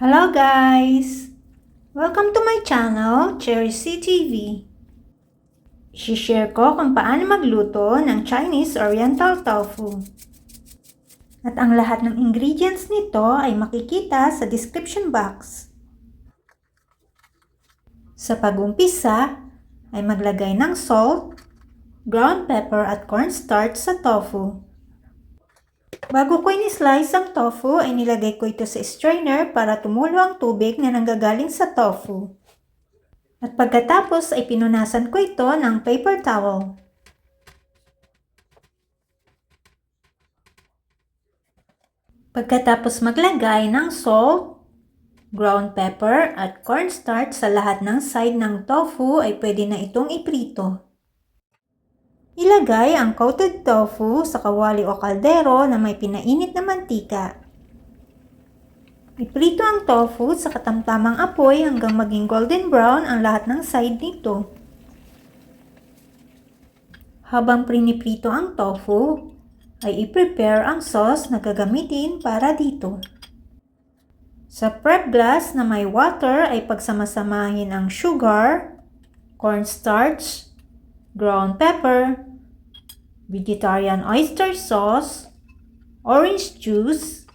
Hello guys! Welcome to my channel, Cherry C TV. I-share ko kung paano magluto ng Chinese Oriental Tofu. At ang lahat ng ingredients nito ay makikita sa description box. Sa pag-umpisa ay maglagay ng salt, ground pepper at cornstarch sa tofu. Bago ko in-slice ang tofu ay nilagay ko ito sa strainer para tumulo ang tubig na nanggagaling sa tofu. At pagkatapos ay pinunasan ko ito ng paper towel. Pagkatapos maglagay ng salt, ground pepper at cornstarch sa lahat ng side ng tofu ay pwede na itong iprito. Ilagay ang coated tofu sa kawali o kaldero na may pinainit na mantika. Iprito ang tofu sa katamtamang apoy hanggang maging golden brown ang lahat ng side nito. Habang priniprito ang tofu, ay i-prepare ang sauce na gagamitin para dito. Sa prep glass na may water ay pagsamasamahin ang sugar, cornstarch, ground pepper, vegetarian oyster sauce, orange juice,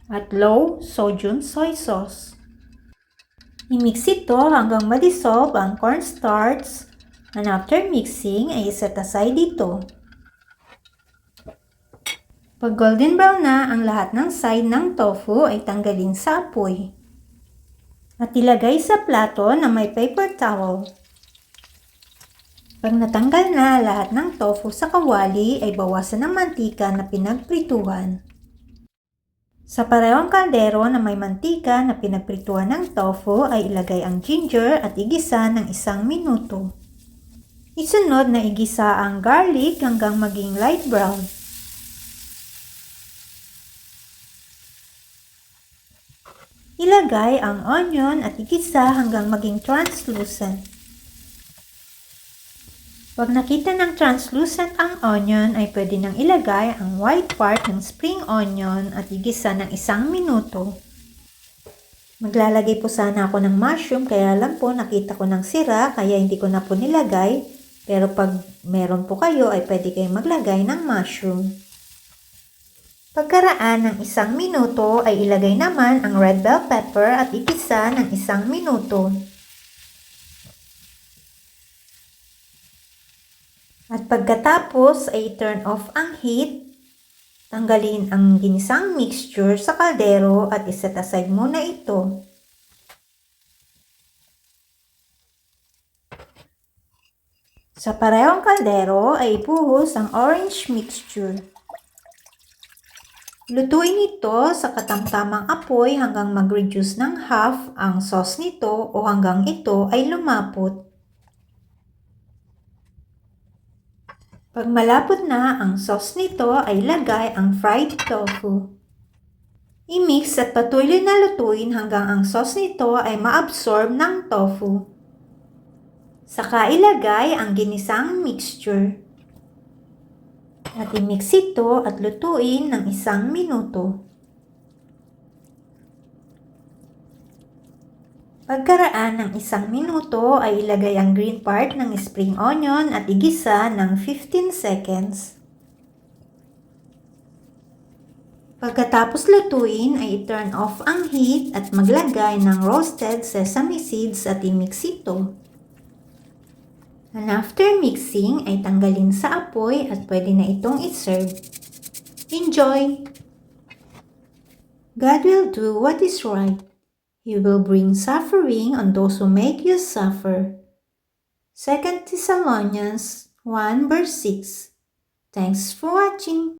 at low sodium soy sauce. I-mix ito hanggang ma-dissolve ang cornstarch and after mixing ay iset aside ito. Pag golden brown na ang lahat ng side ng tofu ay tanggalin sa apoy. At ilagay sa plato na may paper towel. Pag natanggal na lahat ng tofu sa kawali ay bawasan ng mantika na pinagprituhan. Sa parehong kaldero na may mantika na pinagprituhan ng tofu ay ilagay ang ginger at igisa ng 1 minuto. Isunod na igisa ang garlic hanggang maging light brown. Ilagay ang onion at igisa hanggang maging translucent. Pag nakita ng translucent ang onion ay pwede nang ilagay ang white part ng spring onion at igisa ng 1 minuto. Maglalagay po sana ako ng mushroom kaya lang po nakita ko ng sira kaya hindi ko na po nilagay. Pero pag meron po kayo ay pwede kayong maglagay ng mushroom. Pagkaraan ng 1 minuto ay ilagay naman ang red bell pepper at igisa ng 1 minuto. At pagkatapos ay turn off ang heat, tanggalin ang ginisang mixture sa kaldero at iset aside muna ito. Sa parehong kaldero ay ibuhos ang orange mixture. Lutuin ito sa katamtamang apoy hanggang mag-reduce ng half ang sauce nito o hanggang ito ay lumapot. Pag malapot na ang sauce nito ay lagay ang fried tofu. I-mix at patuloy na lutuin hanggang ang sauce nito ay ma-absorb ng tofu. Saka ilagay ang ginisang mixture. At i-mix ito at lutuin ng 1 minuto. Pagkaraan ng 1 minuto ay ilagay ang green part ng spring onion at igisa ng 15 seconds. Pagkatapos lutuin ay i-turn off ang heat at maglagay ng roasted sesame seeds at i-mix ito. And after mixing ay tanggalin sa apoy at pwede na itong i-serve. Enjoy! God will do what is right. He will bring suffering on those who make you suffer. 2 Thessalonians 1 verse 6. Thanks for watching.